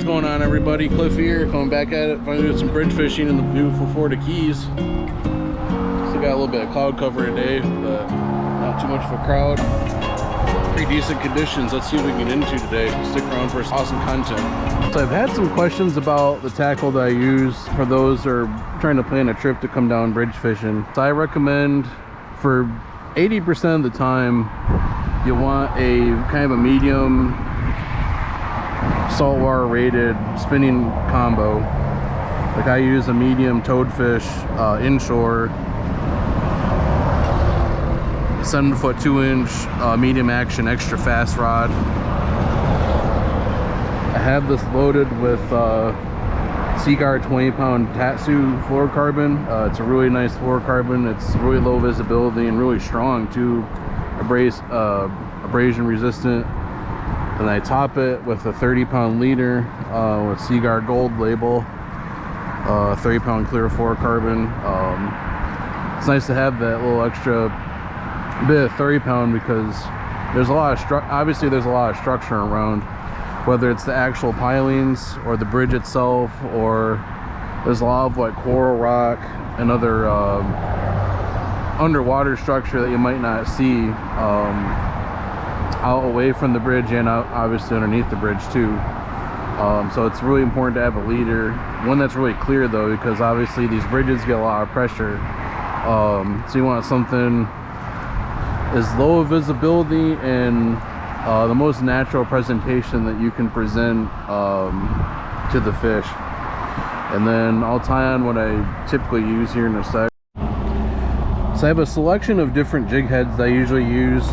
going on, everybody? Cliff here, coming back at it, finally doing some bridge fishing in the beautiful Florida Keys. Still got a little bit of cloud cover today, but not too much of a crowd. Pretty decent conditions. Let's see what we can get into today. Stick around for some awesome content. So I've had some questions about the tackle that I use for those who are trying to plan a trip to come down bridge fishing. So I recommend, for 80% of the time, you want a kind of a medium saltwater rated spinning combo. Like I use a medium toadfish inshore 7-foot 2-inch medium action extra fast rod. I have this loaded with Seaguar 20-pound Tatsu fluorocarbon. It's a really nice fluorocarbon. It's really low visibility and really strong too, abrasion resistant. And I top it with a 30-pound leader with Seaguar Gold label, 30-pound clear fluorocarbon. It's nice to have that little extra bit of 30-pound because there's a lot of obviously there's a lot of structure around, whether it's the actual pilings or the bridge itself, or there's a lot of like coral rock and other underwater structure that you might not see out away from the bridge and out obviously underneath the bridge too. So it's really important to have a leader, one that's really clear though, because obviously these bridges get a lot of pressure. So you want something as low of visibility and the most natural presentation that you can present to the fish. And then I'll tie on what I typically use here in a sec. So I have a selection of different jig heads that I usually use.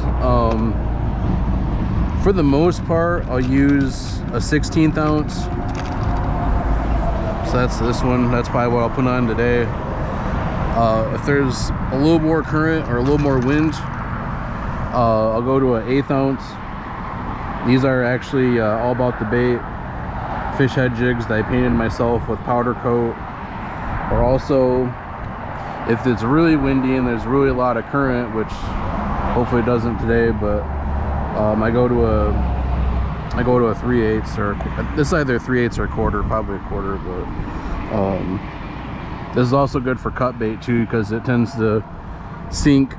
For the most part, I'll use a 16th ounce. So that's this one. That's probably what I'll put on today. If there's a little more current or a little more wind, I'll go to an 1/8 ounce. These are actually all about the bait fish head jigs that I painted myself with powder coat. Or also, if it's really windy and there's really a lot of current, which hopefully it doesn't today, but I go to a 3/8, or this is either 3/8 or a quarter, probably a quarter. But this is also good for cut bait too, because it tends to sink,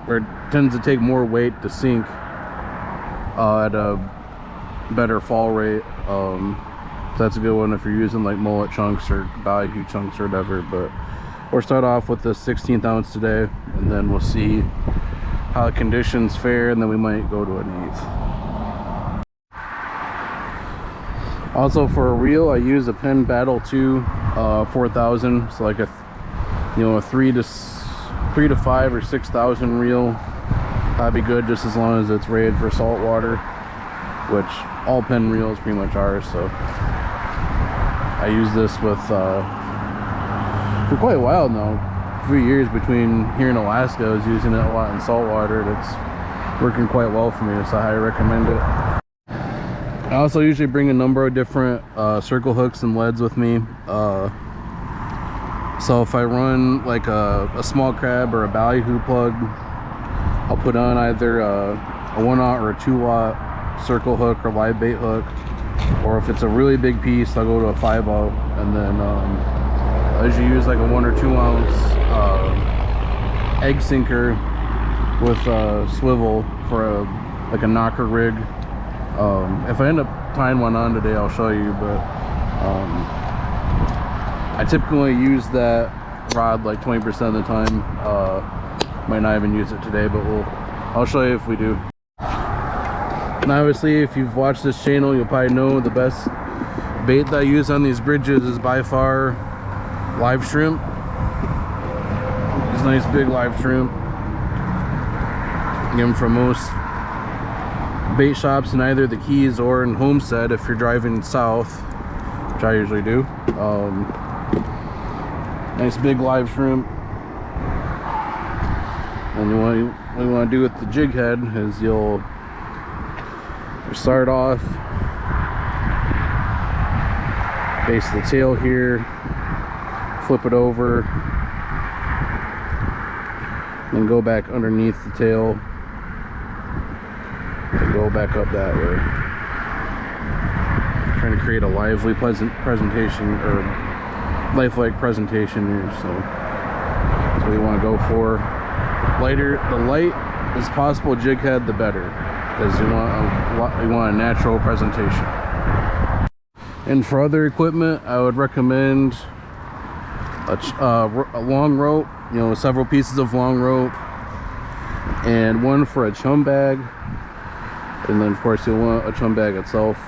or it tends to take more weight to sink at a better fall rate. So that's a good one if you're using like mullet chunks or value chunks or whatever. But we'll start off with the 16th ounce today, and then we'll see how the conditions fare, and then we might go to an 1/8. Also for a reel, I use a Penn Battle 2 4000. So like a 3 to 5 or 6,000 reel. That'd be good, just as long as it's rated for saltwater, which all Penn reels pretty much are. So I use this with for quite a while now. 3 years between here in Alaska. I was using it a lot in saltwater. It's working quite well for me, so I highly recommend it. I also usually bring a number of different circle hooks and leads with me. So if I run like a small crab or a ballyhoo plug, I'll put on either a 1/0 or a 2/0 circle hook or live bait hook. Or if it's a really big piece, I'll go to a 5/0, and then I usually use like a 1 or 2 ounce egg sinker with a swivel for like a knocker rig. If I end up tying one on today, I'll show you, but I typically use that rod like 20% of the time. Might not even use it today, but I'll show you if we do. And obviously, if you've watched this channel, you'll probably know the best bait that I use on these bridges is by far live shrimp. These nice big live shrimp. Get them from most bait shops in either the Keys or in Homestead if you're driving south, which I usually do. Nice big live shrimp. And what you want to do with the jig head is you'll start off base of the tail here, flip it over, and go back underneath the tail and go back up that way. trying to create a lively, pleasant presentation, or lifelike presentation here. So that's what we want to go for. Lighter, the light as possible jig head, the better, because you want a natural presentation. And for other equipment, I would recommend a long rope, you know, several pieces of long rope, and one for a chum bag, and then of course you'll want a chum bag itself.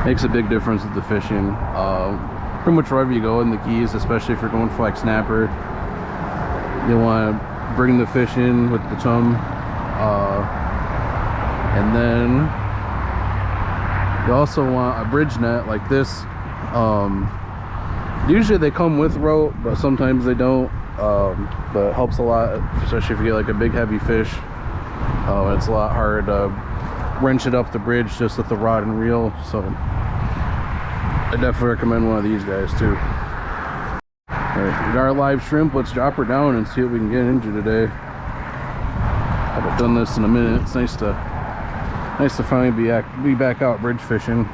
Makes a big difference with the fishing. Pretty much wherever you go in the Keys, especially if you're going for like snapper, you want to bring the fish in with the chum, and then you also want a bridge net like this. Usually they come with rope, but sometimes they don't. But it helps a lot, especially if you get like a big heavy fish. It's a lot harder to wrench it up the bridge just with the rod and reel. So I definitely recommend one of these guys too. Alright, we got our live shrimp. Let's drop her down and see what we can get into today. I haven't done this in a minute. It's nice to finally be back out bridge fishing.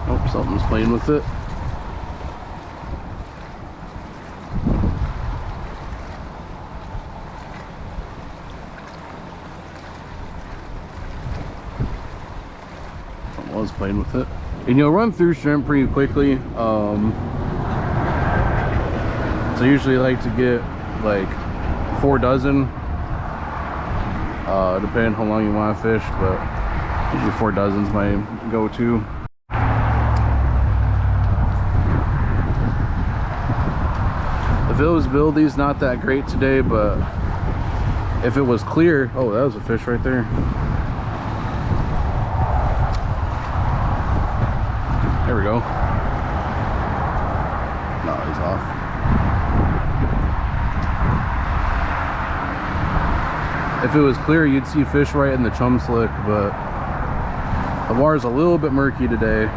Oh, something's playing with it. Was playing with it, and you'll run through shrimp pretty quickly. So I usually like to get like 4 dozen, depending how long you want to fish, but usually 4 dozen's my go-to. The visibility's not that great today, but if it was clear, oh, that was a fish right there. There we go. No, he's off. If it was clear, you'd see fish right in the chum slick, but the water's a little bit murky today.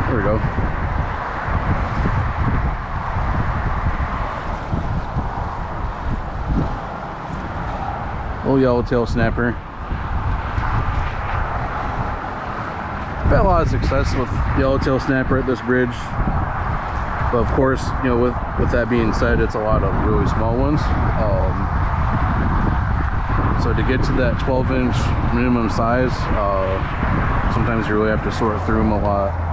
There we go. Little yellowtail snapper. I've had a lot of success with yellowtail snapper at this bridge, but of course, you know, with that being said, it's a lot of really small ones. So to get to that 12-inch minimum size, sometimes you really have to sort through them a lot.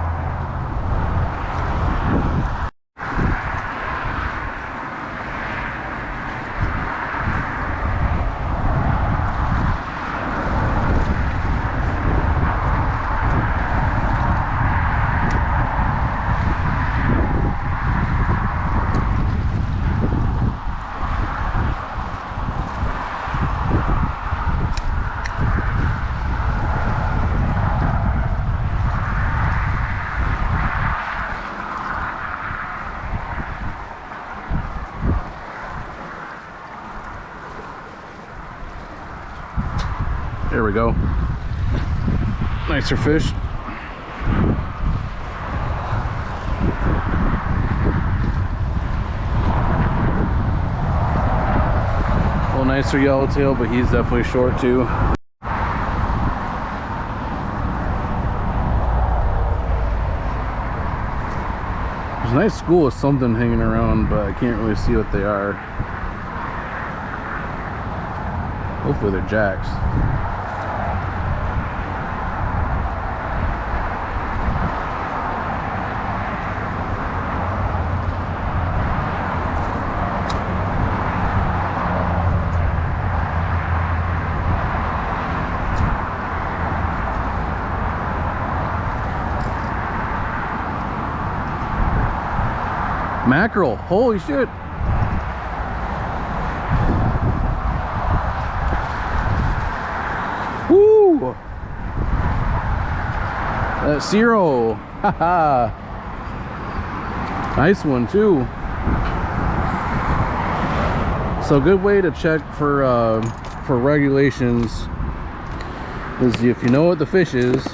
There we go. Nicer fish. A little nicer yellowtail, but he's definitely short too. There's a nice school of something hanging around, but I can't really see what they are. Hopefully they're jacks. Mackerel, holy shit. Woo! That's zero. Haha. Nice one too. So a good way to check for regulations is if you know what the fish is.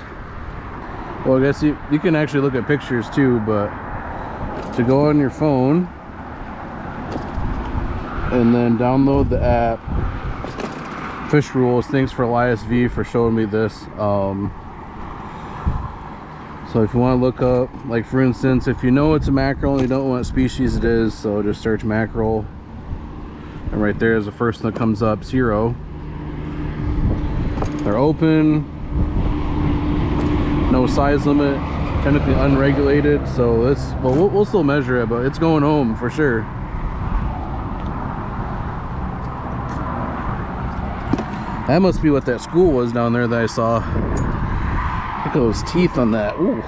Well, I guess you can actually look at pictures too, but to go on your phone and then download the app. Fish Rules. Thanks for ISV for showing me this. So if you want to look up, like for instance, if you know it's a mackerel and you don't know what species it is, so just search mackerel, and right there is the first one that comes up, 0. They're open, no size limit, technically unregulated. So this, well, we'll still measure it, but it's going home for sure. That must be what that school was down there that I saw. Look at those teeth on that. Ooh.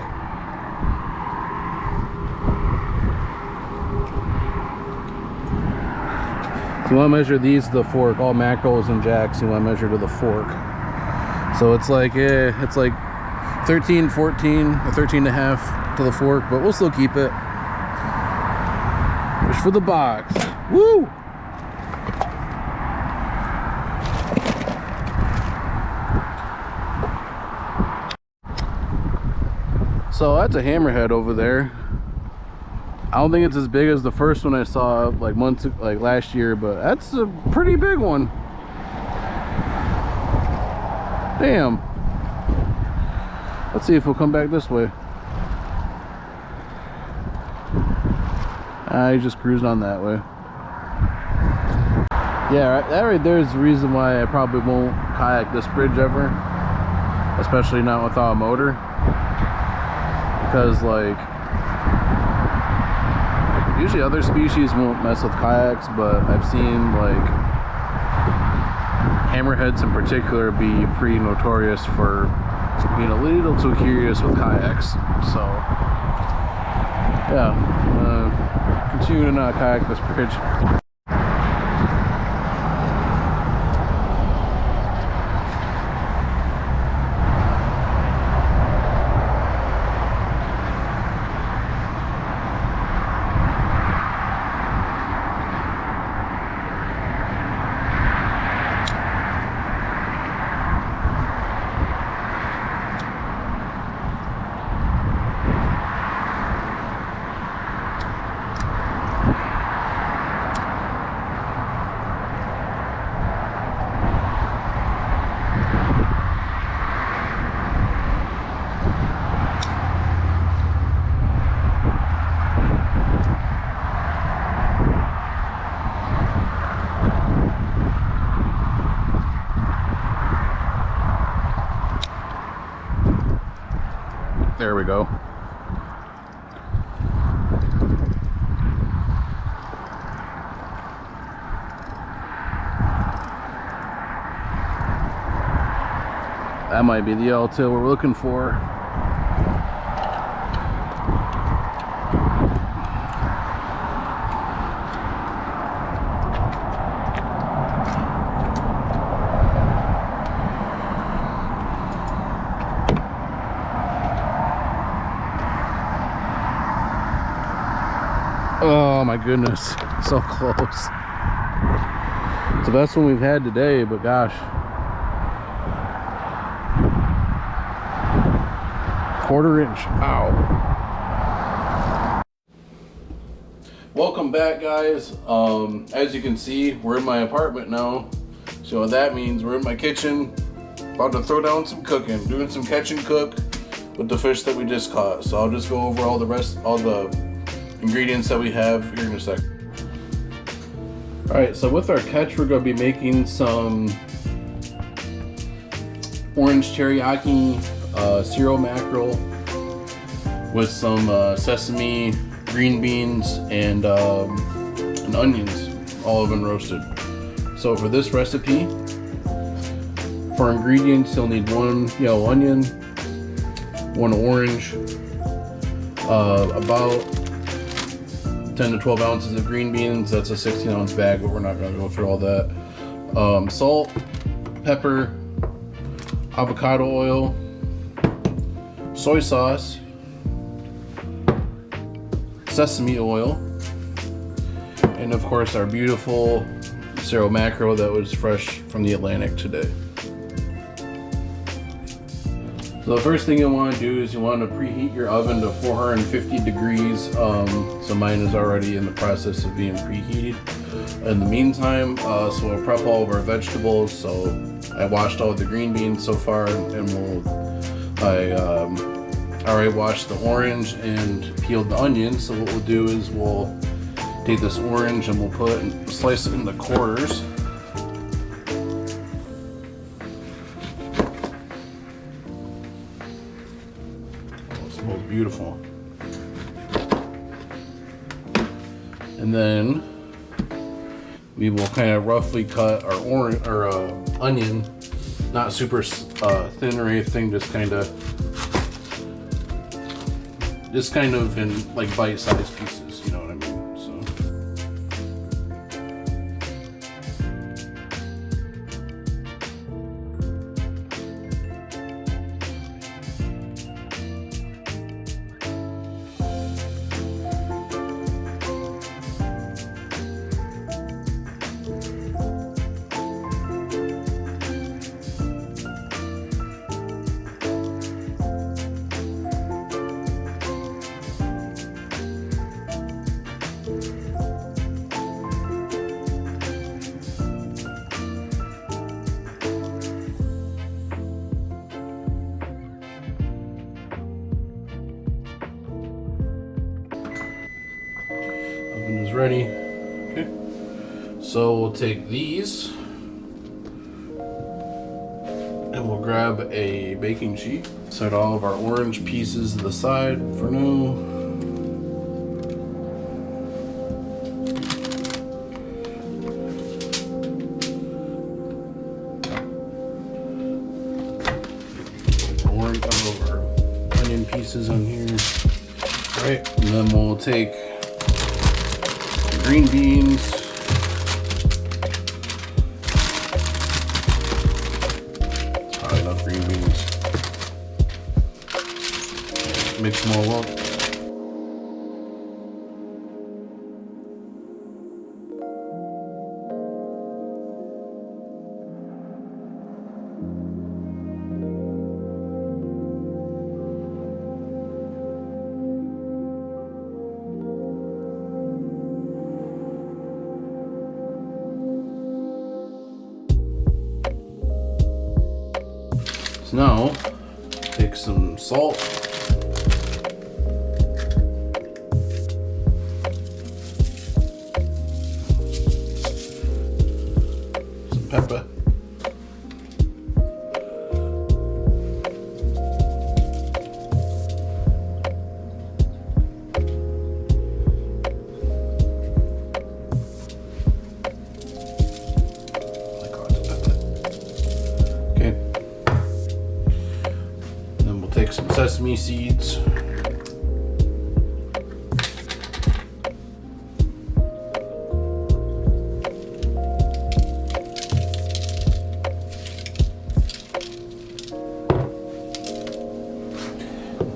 So you want to measure these to the fork. All mackerels and jacks you want to measure to the fork. So it's like 13, 14, or 13 and a half to the fork, but we'll still keep it. Fish for the box. Woo! So that's a hammerhead over there. I don't think it's as big as the first one I saw like last year, but that's a pretty big one. Damn. Let's see if we'll come back this way. He just cruised on that way. Yeah, that right there is the reason why I probably won't kayak this bridge ever, especially not without a motor. Because like usually other species won't mess with kayaks, but I've seen like hammerheads in particular be pretty notorious for being a little too curious with kayaks. So yeah, continue to not kayak this bridge. There we go. That might be the yellowtail we're looking for. Oh my goodness, so close. It's the best one we've had today, but gosh. Quarter-inch. Ow. Welcome back, guys. As you can see, we're in my apartment now. So what that means, we're in my kitchen, about to throw down some cooking, doing some catch and cook with the fish that we just caught. So I'll just go over all the ingredients that we have here in a sec. Alright, so with our catch, we're going to be making some orange teriyaki cereal mackerel with some sesame, green beans, and onions, all of them roasted. So for this recipe, for ingredients, you'll need 1 yellow onion, 1 orange, about 10 to 12 ounces of green beans. That's a 16-ounce bag, but we're not going to go through all that. Salt, pepper, avocado oil, soy sauce, sesame oil, and of course our beautiful Zero mackerel that was fresh from the Atlantic today. So the first thing you want to do is you want to preheat your oven to 450 degrees. So mine is already in the process of being preheated. In the meantime, so we'll prep all of our vegetables. So I washed all the green beans so far, and I already washed the orange and peeled the onions. So what we'll do is we'll take this orange and we'll slice it into quarters. Smells beautiful. And then we will kind of roughly cut our onion, not super thin or anything, just kind of in like bite-sized pieces, you know what I mean? So. Oven is ready. Okay. So we'll take these and we'll grab a baking sheet. Set all of our orange pieces to the side for now. Orange all over onion pieces on here. All right, and then we'll take green beans, probably enough green beans. Mix them all up. So now, take some salt, some pepper, take some sesame seeds.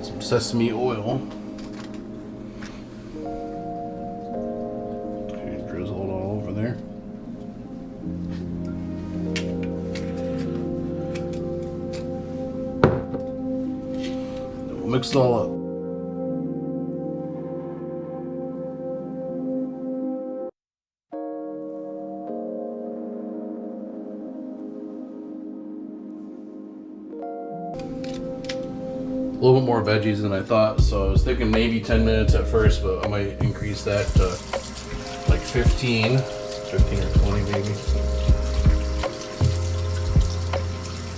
Some sesame oil. Okay, drizzle it all over there. Mix it all up. A little bit more veggies than I thought, so I was thinking maybe 10 minutes at first, but I might increase that to like 15 or 20 maybe.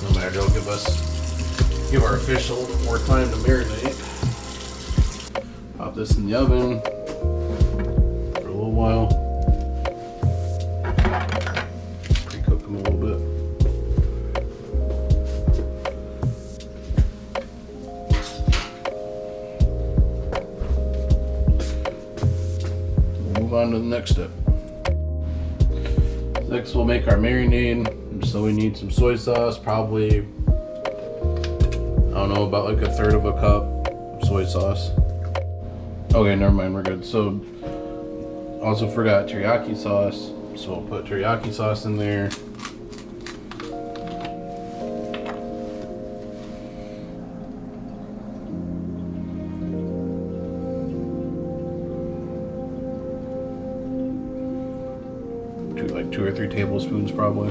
No matter, it'll give our fish a little bit more time to marinate. Pop this in the oven for a little while. Pre-cook them a little bit. We'll move on to the next step. Next we'll make our marinade. So we need some soy sauce, probably I don't know, about like 1/3 of a cup of soy sauce. Okay, never mind, we're good. So, also forgot teriyaki sauce. So we'll put teriyaki sauce in there. Do like 2 or 3 tablespoons probably.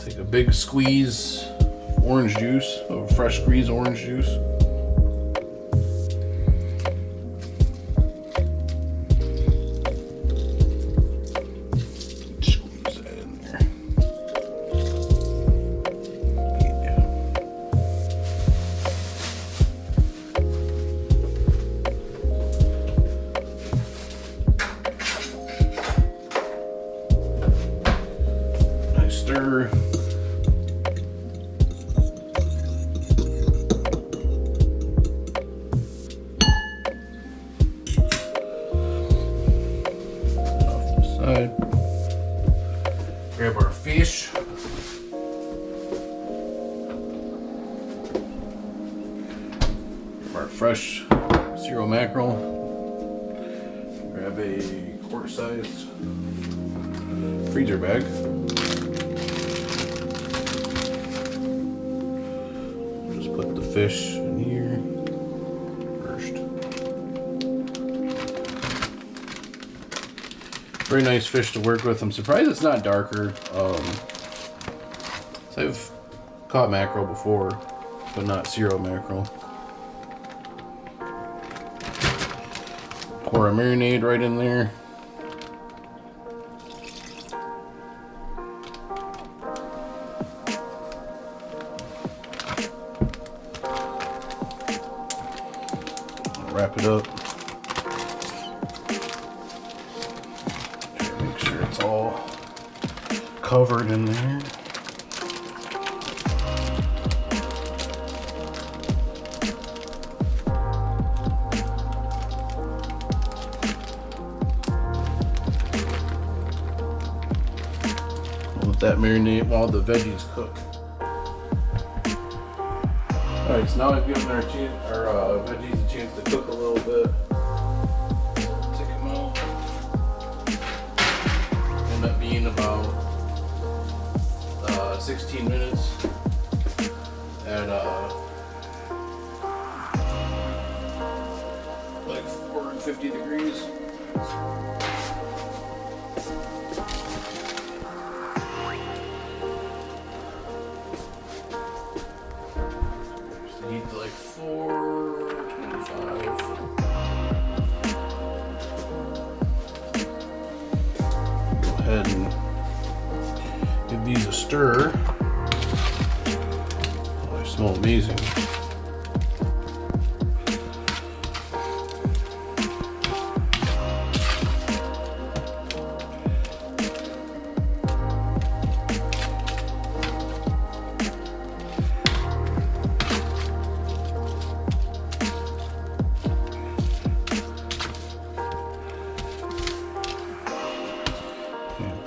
Take a big squeeze orange juice, of fresh squeezed orange juice. Squeeze that in there. Yeah. Nice stir. Grab our fish. Grab our fresh zero mackerel. Grab a quart-sized freezer bag. Just put the fish in here first. Very nice fish to work with. I'm surprised it's not darker. So I've caught mackerel before, but not zero mackerel. Pour a marinade right in there. Wrap it up. Make sure it's all covered in there. Let that marinate while the veggies cook. Alright, so now I've given our veggies a chance to cook a little bit. Take them out. End up being about 16 minutes at like 450 degrees. Heat to like 425. Go ahead and give these a stir. Oh, they smell amazing.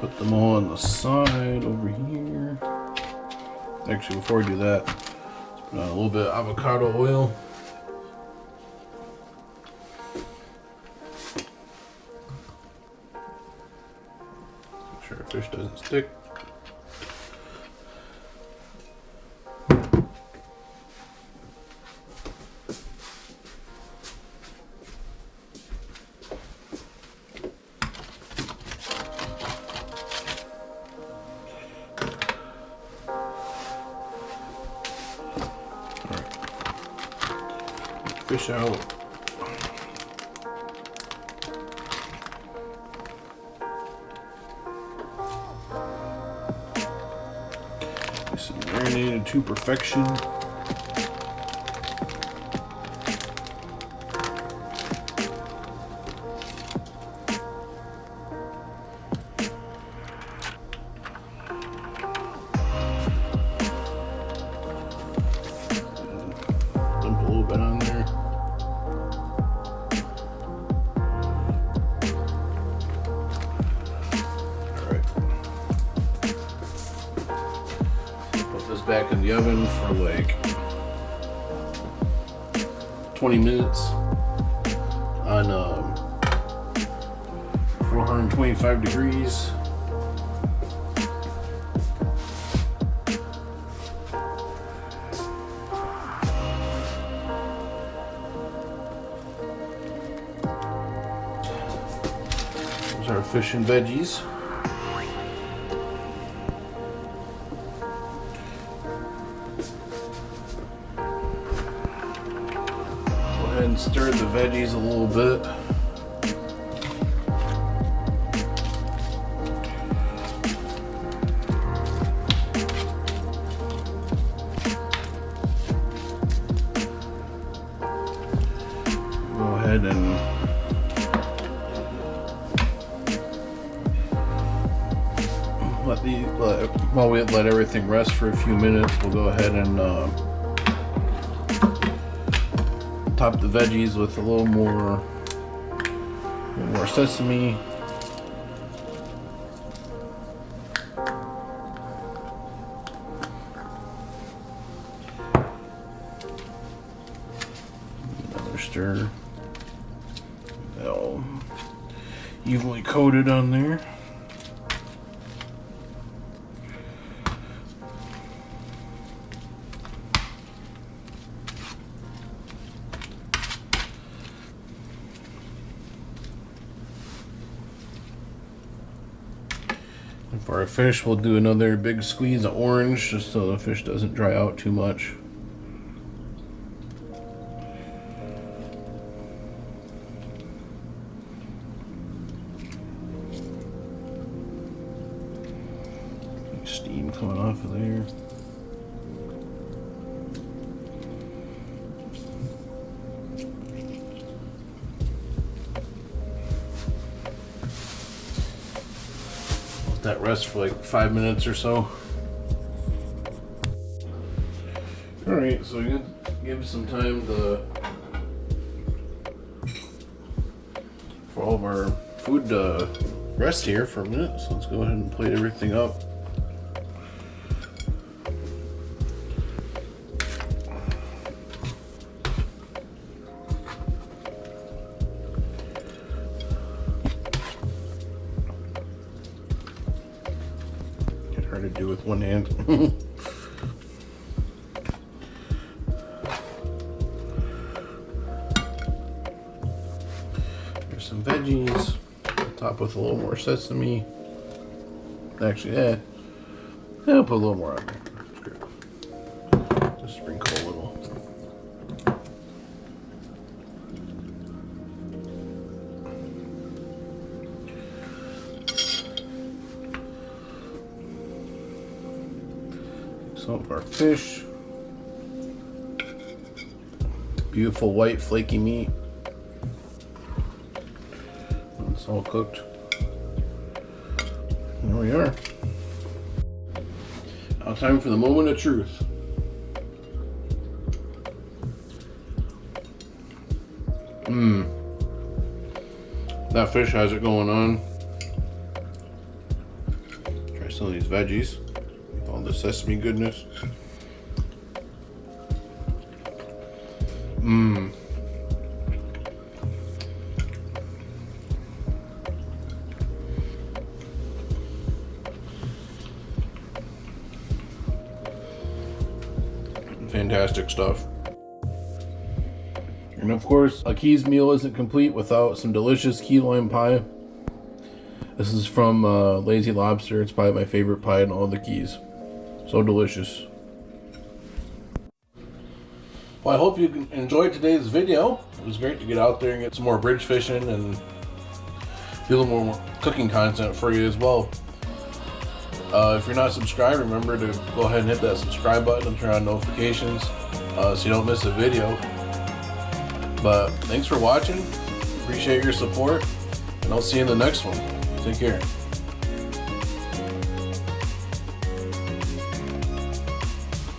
Put them all on the side over here. Actually, before we do that, let's put on a little bit of avocado oil. Make sure our fish doesn't stick. Fish out. This is marinated to perfection. Dump a little bit on there. Back in the oven for like 20 minutes on 425 degrees. Those are fish and veggies. And stir the veggies a little bit. Go ahead and while we let everything rest for a few minutes, we'll go ahead and top the veggies with a little more sesame. Another stir. All evenly coated on there. And for our fish, we'll do another big squeeze of orange just so the fish doesn't dry out too much. Steam coming off of there. That rest for like 5 minutes or so. Alright, so we give some time for all of our food to rest here for a minute. So let's go ahead and plate everything up. Hard to do with one hand. There's some veggies, top with a little more sesame. Actually, I'll put a little more on there. Just sprinkle a little. Some of our fish. Beautiful white flaky meat. It's all cooked. There we are. Now time for the moment of truth. That fish has it going on. Try some of these veggies. All the sesame goodness. Fantastic stuff. And of course, a Keys meal isn't complete without some delicious key lime pie. This is from Lazy Lobster. It's probably my favorite pie in all the Keys. So delicious. Well, I hope you enjoyed today's video. It was great to get out there and get some more bridge fishing and do a little more cooking content for you as well. If you're not subscribed, remember to go ahead and hit that subscribe button and turn on notifications so you don't miss a video. But thanks for watching. Appreciate your support, and I'll see you in the next one. Take care.